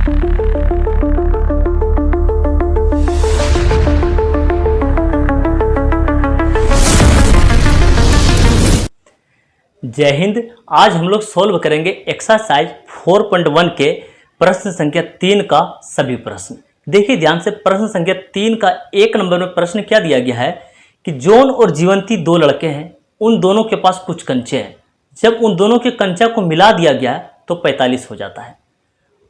जय हिंद। आज हम लोग सोल्व करेंगे एक्सरसाइज 4.1 के प्रश्न संख्या 3 का सभी प्रश्न। देखिए ध्यान से, प्रश्न संख्या 3 का 1 नंबर में प्रश्न क्या दिया गया है कि जॉन और जीवंती दो लड़के हैं, उन दोनों के पास कुछ कंचे हैं। जब उन दोनों के कंचा को मिला दिया गया तो 45 हो जाता है।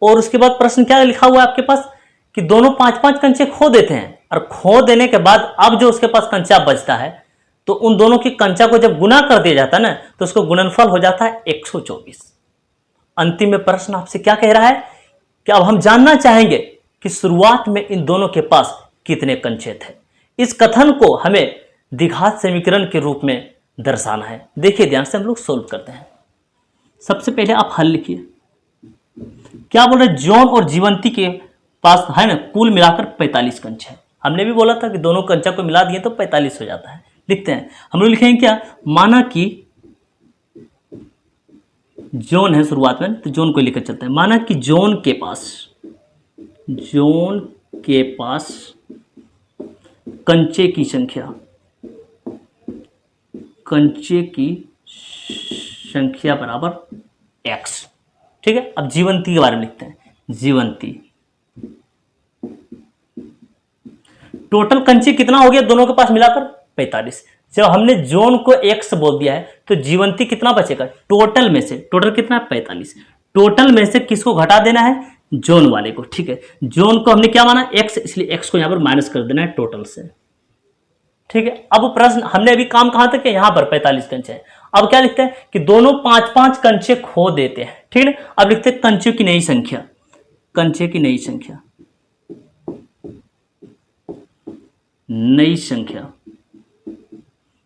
और उसके बाद प्रश्न क्या लिखा हुआ है आपके पास कि दोनों 5-5 कंचे खो देते हैं, और खो देने के बाद अब जो उसके पास कंचा बचता है तो उन दोनों की कंचा को जब गुना कर दिया जाता है ना तो उसको गुणनफल हो जाता है 124। अंतिम में प्रश्न आपसे क्या कह रहा है कि अब हम जानना चाहेंगे कि शुरुआत में इन दोनों के पास कितने कंचे थे। इस कथन को हमें द्विघात समीकरण के रूप में दर्शाना है। देखिए ध्यान से हम लोग सोल्व करते हैं। सबसे पहले आप हल लिखिए। क्या बोल रहे, जॉन और जीवंती के पास है ना कुल मिलाकर 45 कंचे हैं। हमने भी बोला था कि दोनों कंचा को मिला दिए तो 45 हो जाता है। लिखते हैं, हम लोग लिखेंगे क्या, माना कि जॉन है शुरुआत में, तो जॉन को लेकर चलते हैं। माना कि जॉन के पास कंचे की संख्या बराबर x। ठीक है, अब जीवंती के बारे में लिखते हैं। जीवंती टोटल कंचे कितना हो गया दोनों के पास मिलाकर 45। जब हमने जॉन को x बोल दिया है तो जीवंती कितना बचेगा टोटल में से, टोटल कितना है 45। टोटल में से किसको घटा देना है, जॉन वाले को। ठीक है, जॉन को हमने क्या माना x, इसलिए x को यहां पर माइनस कर देना है टोटल से। ठीक है, अब प्रश्न हमने अभी काम कहां तक है, यहां पर 45 कंचे हैं। अब क्या लिखते हैं कि दोनों 5-5 कंचे खो देते हैं। ठीक है, अब लिखते हैं कंचे की नई संख्या।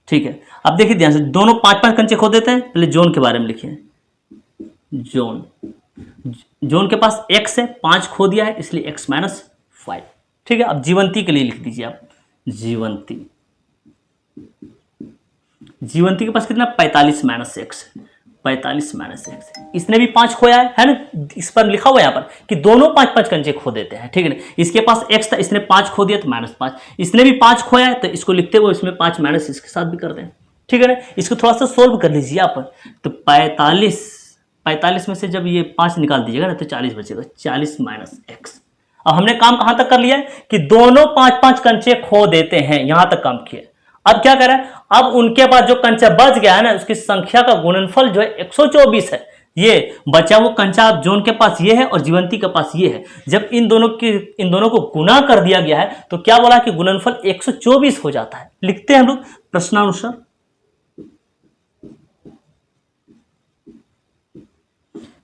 ठीक है, अब देखिए ध्यान से, दोनों 5-5 कंचे खो देते हैं। पहले जॉन के बारे में लिखिए। जॉन के पास x है, 5 खो दिया है इसलिए x माइनस 5। ठीक है, अब जीवंती के लिए लिख दीजिए आप। जीवंती के पास कितना 45 माइनस x। इसने भी 5 खोया है ना, इस पर लिखा हुआ है यहाँ पर कि दोनों 5-5 कंचे खो देते हैं। ठीक है ना, इसके पास x था, इसने 5 खो दिया तो -5। इसने भी 5 खोया है तो इसको लिखते हुए इसमें 5 माइनस इसके साथ भी कर दें। ठीक है ना, इसको थोड़ा सा सोल्व कर लीजिए आप। तो 45 में से जब ये 5 निकाल दीजिएगा ना तो 40 बचेगा, 40 माइनस x। अब हमने काम कहां तक कर लिया है कि दोनों 5-5 कंचे खो देते हैं, यहां तक काम किया। अब क्या करें, अब उनके पास जो कंचा बच गया है ना उसकी संख्या का गुणनफल जो है 124 है। ये बचा वो कंचा अब जॉन के पास ये है और जीवंती के पास ये है। जब इन दोनों को गुना कर दिया गया है तो क्या बोला कि गुणनफल 124 हो जाता है। लिखते हैं हम लोग प्रश्नानुसार।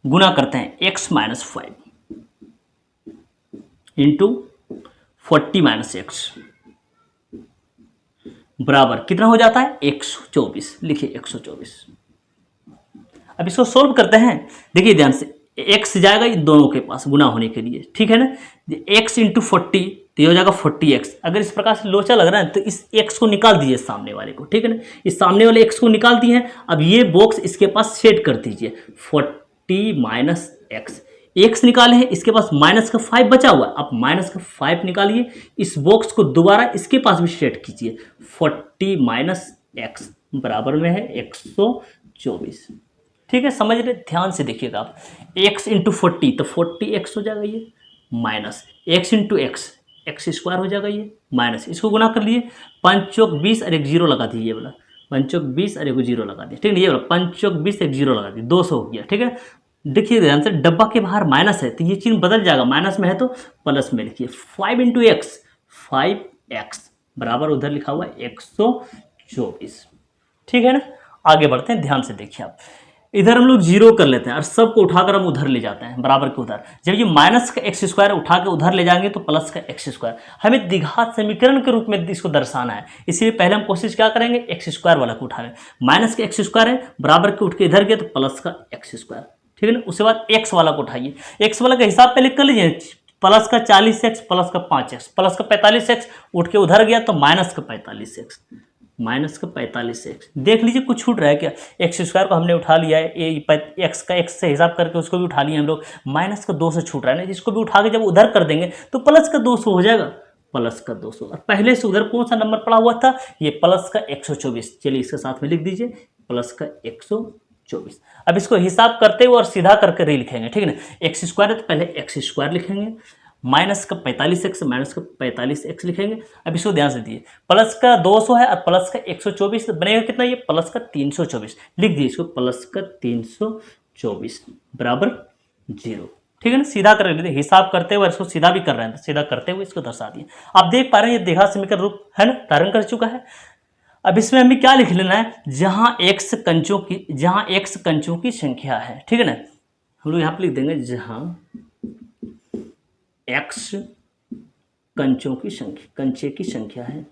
गुना करते हैं x minus 5 into 40 minus x बराबर कितना हो जाता है 124। लिखिए 124। अब इसको सोल्व करते हैं। देखिए ध्यान से, x जाएगा इन दोनों के पास गुना होने के लिए। ठीक है ना, x इंटू 40 तो ये हो जाएगा 40x। अगर इस प्रकार से लोचा लग रहा है तो इस x को निकाल दीजिए सामने वाले को। ठीक है ना, इस सामने वाले x को निकाल दिए हैं। अब ये बॉक्स इसके पास सेट कर दीजिए। 40 माइनस x निकाले हैं, इसके पास माइनस का 5 बचा हुआ है। अब माइनस का 5 निकालिए, इस बॉक्स को दोबारा इसके पास भी सेट कीजिए। 40 माइनस x बराबर में है 124। ठीक है, समझ रहे, ध्यान से देखिएगा आप। x इंटू 40 तो 40x हो जाएगा ये, minus x into x square हो जाएगा ये, माइनस इसको गुना कर लिए। 5 चौक 20 और एक जीरो लगा दीजिए बोला, 5 चौक 20 और एक जीरो लगा दिया। ठीक है, ये बोला 5 चौक 20 एक जीरो लगा दिया, 200 हो गया। ठीक है, देखिए ध्यान से, डब्बा के बाहर माइनस है तो ये चिन्ह बदल जाएगा, माइनस में है तो प्लस में लिखिए। 5 इंटू एक्स 5x बराबर उधर लिखा हुआ है 124। ठीक है ना, आगे बढ़ते हैं। ध्यान से देखिए आप, इधर हम लोग जीरो कर लेते हैं और सबको उठाकर हम उधर ले जाते हैं बराबर के उधर। जब ये माइनस का एक्स स्क्वायर उठा के उधर ले जाएंगे तो प्लस का एक्स स्क्वायर। हमें द्विघात समीकरण के रूप में इसको दर्शाना है, इसलिए पहले हम कोशिश क्या करेंगे, एक्स स्क्वायर वाला को उठाएंगे। माइनस का एक्स स्क्वायर है, बराबर के उठ के इधर गए तो प्लस का एक्स स्क्वायर। ठीक है ना, उसके बाद एक्स वाला को उठाइए। एक्स वाला का हिसाब पहले कर लीजिए, प्लस का 40x प्लस का 5x प्लस का 45x उठ के उधर गया तो माइनस का 45x। माइनस का 45x। देख लीजिए कुछ छूट रहा है क्या, एक्स स्क्वायर को हमने उठा लिया है, ये एक्स का एक्स से हिसाब करके उसको भी उठा लिया हम लोग, माइनस का 200 छूट रहा है ना, जिसको भी उठा के जब उधर कर देंगे तो प्लस का 200 हो जाएगा, प्लस का 200। और पहले से उधर कौन सा नंबर पड़ा हुआ था, ये प्लस का 124। चलिए इसके साथ में लिख दीजिए प्लस का 124। अब इसको हिसाब करते हुए और सीधा करके री लिखेंगे, ठीक है ना। एक्स स्क्वायर है तो पहले एक्स स्क्वायर लिखेंगे, माइनस का 45x माइनस का 45x लिखेंगे। अब इसको ध्यान से दिए, प्लस का 200 है और प्लस का 124 बनेगा कितना, ये प्लस का 324। लिख दिए इसको प्लस का 324 बराबर 0, ठीक है ना। सीधा कर लेते, हिसाब करते हुए इसको सीधा भी कर रहे हैं तो सीधा करते हुए इसको दर्शा दिए। आप देख पा रहे हैं ये द्विघात समीकरण रूप है ना, धारण कर चुका है। अब इसमें हमें क्या लिख लेना है, जहां x कंचों की संख्या है, ठीक है ना। हम लोग यहाँ पे लिख देंगे जहां x कंचे की संख्या है,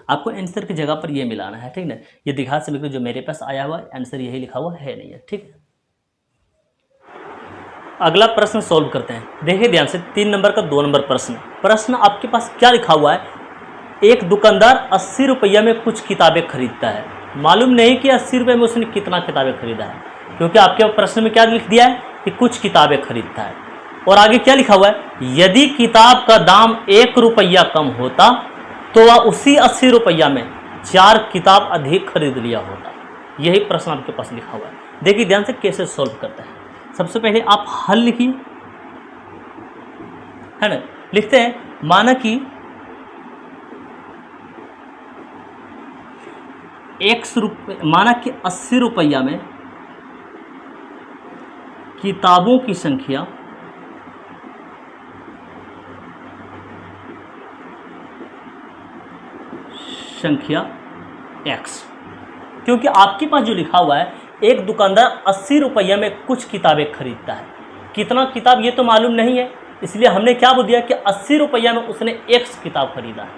आपको आंसर की जगह पर ये मिलाना है, ठीक ना। ये द्विघात समीकरण जो मेरे पास आया हुआ है आंसर यही लिखा हुआ है नहीं है, ठीक है। अगला प्रश्न सॉल्व करते हैं, देखिए ध्यान से 3 नंबर का 2 नंबर प्रश्न आपके पास क्या लिखा हुआ है। एक दुकानदार 80 रुपया में कुछ किताबें खरीदता है, मालूम नहीं कि 80 रुपये में उसने कितना किताबें खरीदा है, क्योंकि आपके प्रश्न में क्या लिख दिया है कि कुछ किताबें खरीदता है। और आगे क्या लिखा हुआ है, यदि किताब का दाम 1 रुपया कम होता तो वह उसी 80 रुपया में 4 किताब अधिक खरीद लिया होता। यही प्रश्न आपके पास लिखा हुआ है। देखिए ध्यान से कैसे सॉल्व करते हैं। सबसे पहले आप हल लिखिए, है ना। लिखते हैं, माना कि माना कि 80 रुपया में किताबों की संख्या x, क्योंकि आपके पास जो लिखा हुआ है एक दुकानदार 80 रुपया में कुछ किताबें खरीदता है, कितना किताब ये तो मालूम नहीं है, इसलिए हमने क्या बोल दिया कि 80 रुपया में उसने x किताब खरीदा है।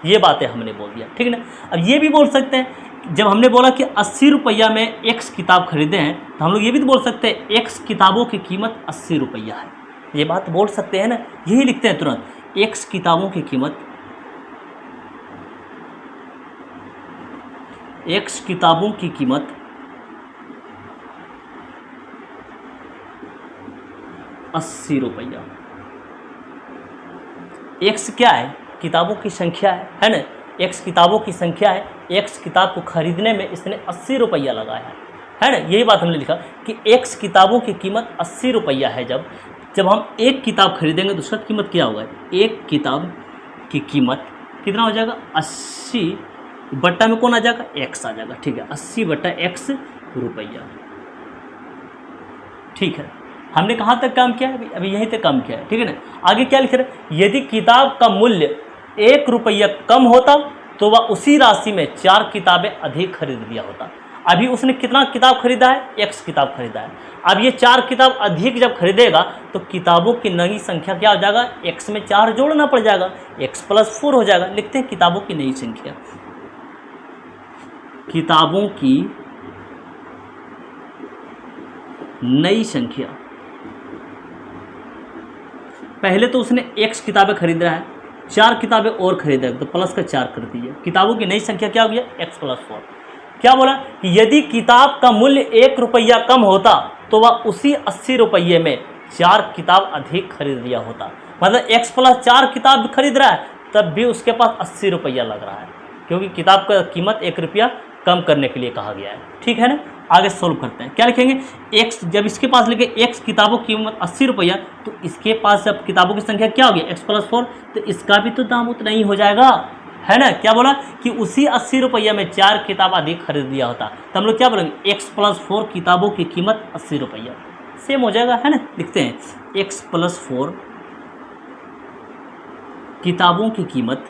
ये बातें हमने बोल दिया, ठीक है ना। अब ये भी बोल सकते हैं, जब हमने बोला कि 80 रुपया में x किताब खरीदे हैं तो हम लोग ये भी तो बोल सकते हैं x किताबों की कीमत 80 रुपया है, ये बात बोल सकते हैं ना। यही लिखते हैं तुरंत, x किताबों की कीमत 80 रुपया। x क्या है, किताबों की संख्या है ना। x किताबों की संख्या है, x किताब को खरीदने में इसने 80 रुपया लगाया है ना। यही बात हमने लिखा कि x किताबों की कीमत 80 रुपया है। जब हम एक किताब खरीदेंगे तो उसका कीमत क्या होगा, एक किताब की कीमत कितना हो जाएगा, 80 बट्टा में कौन आ जाएगा, x आ जाएगा, ठीक है। 80 बट्टा x रुपया, ठीक है। हमने कहाँ तक काम किया है, अभी यहीं तक काम किया है, ठीक है ना। आगे क्या लिख रहे हैं, यदि किताब का मूल्य 1 रुपया कम होता तो वह उसी राशि में 4 किताबें अधिक खरीद लिया होता। अभी उसने कितना किताब खरीदा है, x किताब खरीदा है। अब ये 4 किताब अधिक जब खरीदेगा तो किताबों की नई संख्या क्या हो जाएगा, x में 4 जोड़ना पड़ जाएगा, x + 4 हो जाएगा। लिखते हैं किताबों की नई संख्या, किताबों की नई संख्या। पहले तो उसने x किताबें खरीद रहा है, 4 किताबें और खरीदा है तो प्लस का 4 कर दीजिए। किताबों की नई संख्या क्या हो गया, x + 4। क्या बोला कि यदि किताब का मूल्य 1 रुपया कम होता तो वह उसी 80 रुपये में 4 किताब अधिक खरीद लिया होता। मतलब x + 4 किताब खरीद रहा है तब भी उसके पास 80 रुपया लग रहा है, क्योंकि किताब का कीमत 1 रुपया कम करने के लिए कहा गया है, ठीक है ना। आगे सोल्व करते हैं, क्या लिखेंगे, x जब इसके पास लिखे x किताबों की कीमत 80 रुपया तो इसके पास जब किताबों की संख्या क्या होगी, x + 4, तो इसका भी तो दाम उतना ही हो जाएगा, है ना। क्या बोला कि उसी 80 रुपया में 4 किताब अधिक खरीद लिया होता, तो हम लोग क्या बोलेंगे, x + 4 किताबों की कीमत 80 रुपया, सेम हो जाएगा, है ना। लिखते हैं x + 4 किताबों की कीमत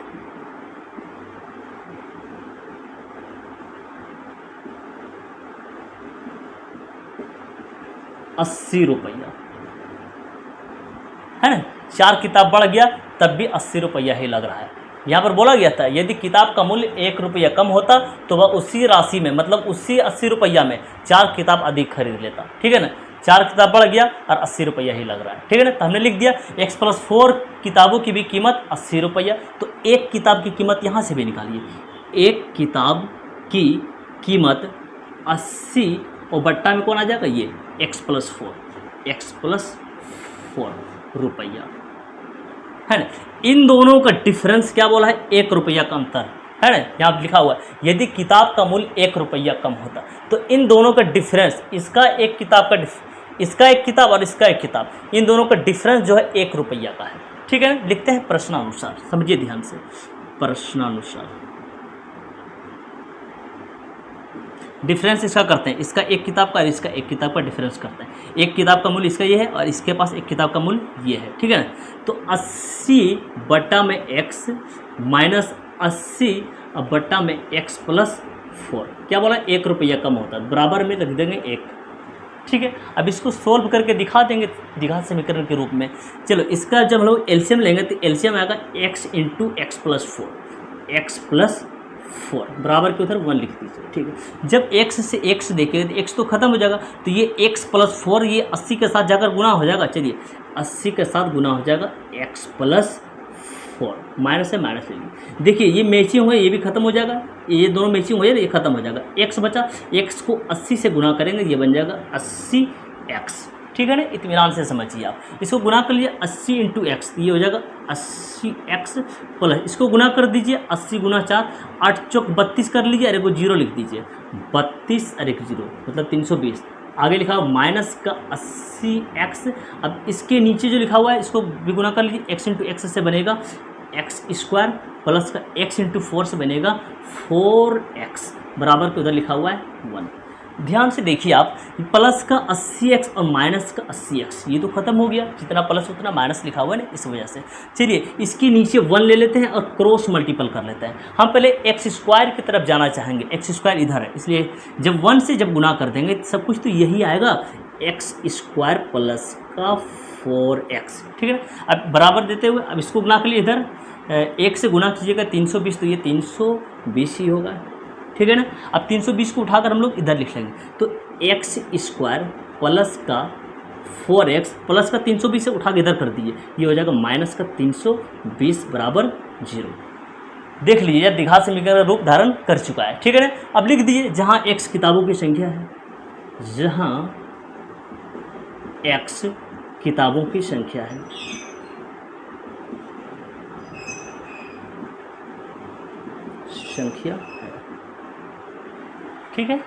80 रुपया, है ना। 4 किताब बढ़ गया तब भी 80 रुपया ही लग रहा है। यहाँ पर बोला गया था यदि किताब का मूल्य 1 रुपया कम होता तो वह उसी राशि में, मतलब उसी 80 रुपया में 4 किताब अधिक खरीद लेता, ठीक है ना। 4 किताब बढ़ गया और 80 रुपया ही लग रहा है, ठीक है ना। तो हमने लिख दिया x+4 किताबों की भी कीमत 80 रुपया। तो एक किताब की कीमत यहाँ से भी निकालिए, एक किताब की कीमत 80 और बट्टा में कौन आ जाएगा, ये x+4 रुपया, है ना। इन दोनों का डिफरेंस क्या बोला है, 1 रुपया का अंतर, है ना। यहाँ लिखा हुआ है यदि किताब का मूल्य 1 रुपया कम होता, तो इन दोनों का डिफरेंस, इसका एक किताब का इसका एक किताब और इसका एक किताब, इन दोनों का डिफरेंस जो है 1 रुपया का है, ठीक है ना। लिखते हैं प्रश्नानुसार, समझिए ध्यान से। प्रश्नानुसार डिफरेंस इसका करते हैं, इसका एक किताब का और इसका एक किताब का डिफरेंस करते हैं। एक किताब का मूल्य इसका ये है और इसके पास एक किताब का मूल्य ये है, ठीक है ना। तो 80 बट्टा में x माइनस 80 अब बट्टा में x+4, क्या बोला, 1 रुपया कम होता है, बराबर में लिख देंगे 1, ठीक है। अब इसको सोल्व करके दिखा देंगे द्विघात समीकरण के रूप में। चलो इसका जब हम लोग एलसीएम लेंगे तो एलसीएम आएगा x × x+4 बराबर के उधर 1 लिख दीजिए, ठीक है। जब x से x देखेंगे तो x तो खत्म हो जाएगा, तो ये x+4 ये 80 के साथ जाकर गुना हो जाएगा। चलिए 80 के साथ गुना हो जाएगा x+4, माइनस से माइनस ले लीजिए। देखिए ये मैचिंग हुआ, ये भी खत्म हो जाएगा, ये दोनों मैचिंग हो जाए, ये खत्म हो जाएगा। x बचा, x को 80 से गुना करेंगे, ये बन जाएगा 80x, ठीक है ना। इत्मीनान से समझिए आप, इसको गुना कर लीजिए 80 × x, ये हो जाएगा 80x प्लस, इसको गुना कर दीजिए 80 × 4, 8 चौक 32 कर लीजिए, अरे को 0 लिख दीजिए, 32 अरे 0 मतलब 320। आगे लिखा हुआ माइनस का 80x, अब इसके नीचे जो लिखा हुआ है इसको भी गुना कर लीजिए, x × x से बनेगा x² प्लस का x × 4 से बनेगा 4x, बराबर के उधर लिखा हुआ है 1। ध्यान से देखिए आप, प्लस का 80x और माइनस का 80x, ये तो खत्म हो गया, जितना प्लस उतना माइनस लिखा हुआ है ना, इस वजह से। चलिए इसके नीचे 1 ले लेते हैं और क्रॉस मल्टीपल कर लेते हैं। हम पहले x² की तरफ जाना चाहेंगे, x² इधर है, इसलिए जब 1 से जब गुना कर देंगे सब कुछ तो यही आएगा, x² प्लस का 4x, ठीक है ना। अब बराबर देते हुए अब इसको गुना कर लिए, इधर 1 से गुना कीजिएगा 320, तो ये 320 ही होगा, ठीक है ना। अब 320 को उठाकर हम लोग इधर लिख लेंगे, तो x² प्लस का 4x प्लस का 320 से उठा के इधर कर दीजिए, ये हो जाएगा माइनस का 320 बराबर 0। देख लीजिए द्विघात समीकरण रूप धारण कर चुका है, ठीक है ना। अब लिख दीजिए जहाँ x किताबों की संख्या है, जहाँ x किताबों की संख्या है, ठीक है।